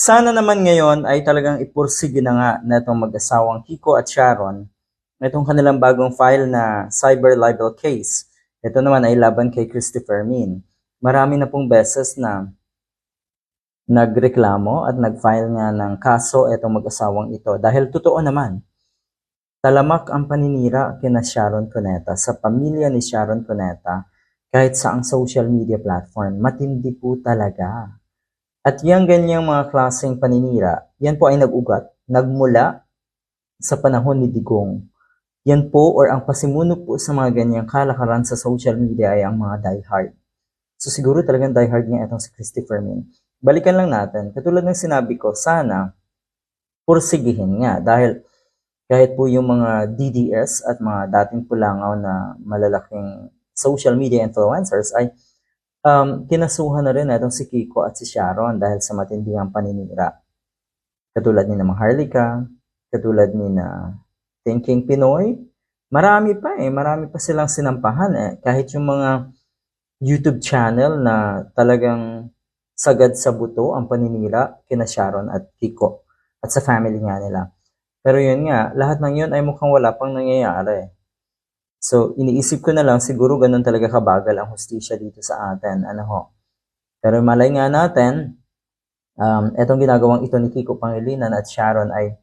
Sana naman ngayon ay talagang ipursige na nga na itong mag-asawang Kiko at Sharon itong kanilang bagong file na cyber libel case. Ito naman ay laban kay Christopher Min. Marami na pong beses na nagreklamo at nag-file nga ng kaso itong mag-asawang ito dahil totoo naman, talamak ang paninira kina Sharon Cuneta sa pamilya ni Sharon Cuneta kahit sa ang social media platform. Matindi po talaga. At yung ganyang mga klaseng paninira, yan po ay nag-ugat, nagmula sa panahon ni Digong. Yan po or ang pasimuno po sa mga ganyang kalakaran sa social media ay ang mga diehard. So siguro talagang diehard nga itong si Christopher Min. Balikan lang natin, katulad ng sinabi ko, sana pursigihin nga dahil kahit po yung mga DDS at mga dating pulangaw na malalaking social media influencers ay kinasuhan na rin itong si Kiko at si Sharon dahil sa matinding paninira. Katulad ni na Maharlika, katulad ni na Thinking Pinoy, marami pa silang sinampahan kahit yung mga YouTube channel na talagang sagad sa buto ang paninira kina Sharon at Kiko at sa family nga nila. Pero yun nga, lahat ng yun ay mukhang wala pang nangyayari. So, iniisip ko na lang, siguro ganun talaga kabagal ang hustisya dito sa atin. Ano ho? Pero malay nga natin, etong ginagawang ito ni Kiko Pangilinan at Sharon ay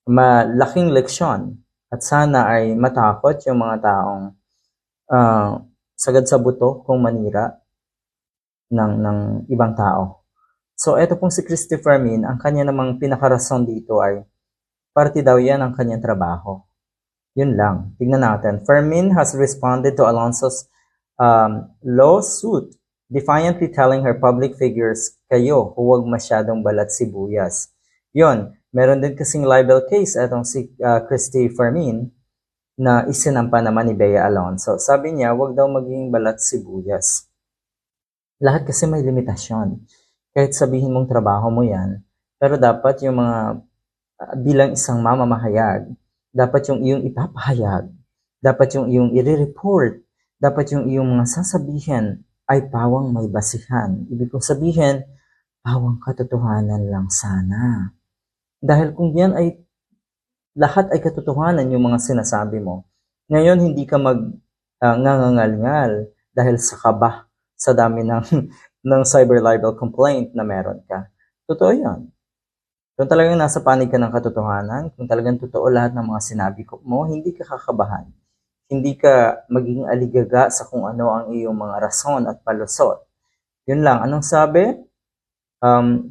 malaking leksyon. At sana ay matakot yung mga taong sagad sa buto kung manira ng ibang tao. So, eto pong si Christopher Min, ang kanya namang pinakarason dito ay parte daw yan ang kanyang trabaho. Yun lang. Tignan natin. Fermin has responded to Alonso's lawsuit, defiantly telling her public figures, kayo, huwag masyadong balat sibuyas. Yun. Meron din kasing libel case itong si Christy Fermin na isinampa naman ni Bea Alonso. Sabi niya, huwag daw maging balat sibuyas. Lahat kasi may limitasyon. Kahit sabihin mong trabaho mo yan, pero dapat yung mga bilang isang mamamahayag, dapat yung iyong ipapahayag, dapat yung iyong i-report, dapat yung iyong mga sasabihin ay pawang may basihan. Ibig kong sabihin, pawang katotohanan lang sana. Dahil kung yan ay lahat ay katotohanan yung mga sinasabi mo, ngayon hindi ka ngangangal-ngal dahil sa kaba sa dami ng cyber libel complaint na meron ka. Totoo yan. Kung talagang nasa panig ka ng katotohanan, kung talagang totoo lahat ng mga sinabi mo, hindi ka kakabahan. Hindi ka maging aligaga sa kung ano ang iyong mga rason at palusot. Yun lang. Anong sabi?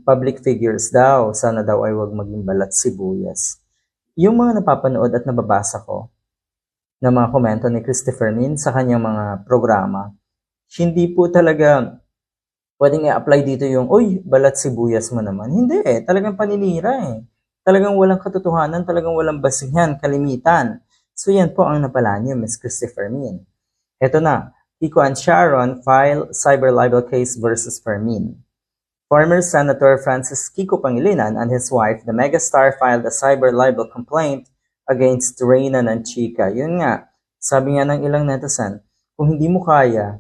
Public figures daw. Sana daw ay wag maging balat sibuyas. Yung mga napapanood at nababasa ko na mga komento ni Christopher Min sa kanyang mga programa, hindi po talaga pwedeng i-apply dito yung, uy, balat sibuyas mo naman. Hindi talagang paninira Talagang walang katotohanan, talagang walang basihan, kalimitan. So yan po ang napala niyo, Ms. Christopher Min. Ito na, Kiko and Sharon file cyber libel case versus Fermin. Former Senator Francis Kiko Pangilinan and his wife, the megastar, filed a cyber libel complaint against Reyna Nanchica. Yun nga, sabi nga ng ilang netizen, kung hindi mo kaya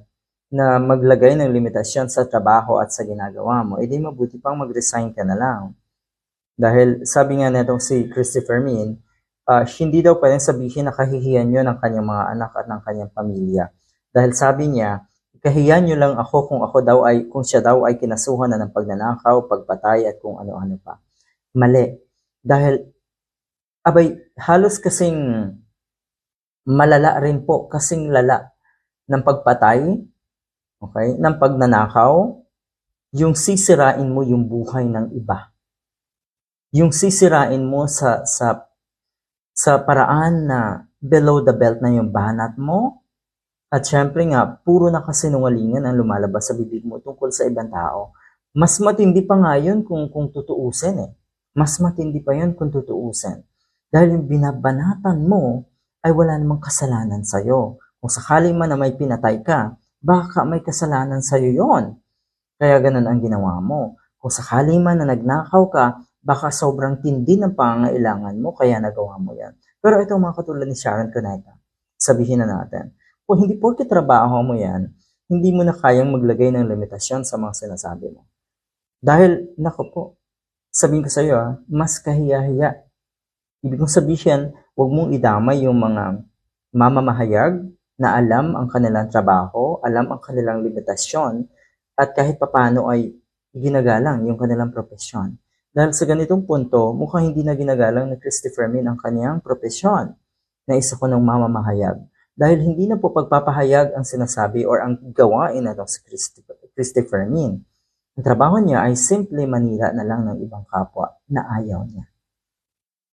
na maglagay ng limitasyon sa trabaho at sa ginagawa mo, edi mabuti pang mag-resign ka na lang. Dahil sabi nga netong si Christopher Min, hindi daw pwedeng sabihin na kahihiyan nyo ng kanyang mga anak at ng kanyang pamilya. Dahil sabi niya, kahiyan nyo lang ako kung siya daw ay kinasuhan na ng pagnanakaw, pagpatay at kung ano-ano pa. Mali. Dahil, halos kasing malala rin po, kasing lala ng pagpatay, okay, ng pagnanakaw, yung sisirain mo yung buhay ng iba. Yung sisirain mo sa paraan na below the belt na yung banat mo. At syempre nga, puro na kasinungalingan ang lumalabas sa bibig mo tungkol sa ibang tao. Mas matindi pa nga yun kung tutuusin Mas matindi pa yun kung tutuusin. Dahil yung binabanatan mo ay wala namang kasalanan sa'yo. Kung sakali man na may pinatay ka, baka may kasalanan sa'yo yon. Kaya ganun ang ginawa mo. Kung sakali man na nagnakaw ka, baka sobrang tindi ng pangangailangan mo, kaya nagawa mo yan. Pero ito mga katulad ni Sharon Cuneta, sabihin na natin, kung hindi porke trabaho mo yan, hindi mo na kayang maglagay ng limitasyon sa mga sinasabi mo. Dahil, nako po, Sabihin ko sa iyo, mas kahiya-hiya. Ibig kong sabihin, huwag mong idamay yung mga mamamahayag na alam ang kanilang trabaho, alam ang kanilang limitasyon, at kahit papano ay ginagalang yung kanilang propesyon. Dahil sa ganitong punto, mukhang hindi na ginagalang ni Christopher Min ang kanyang propesyon na isa ko ng mamamahayag. Dahil hindi na po pagpapahayag ang sinasabi or ang gawain na si Christopher Min. Ang trabaho niya ay simple manira na lang ng ibang kapwa na ayaw niya.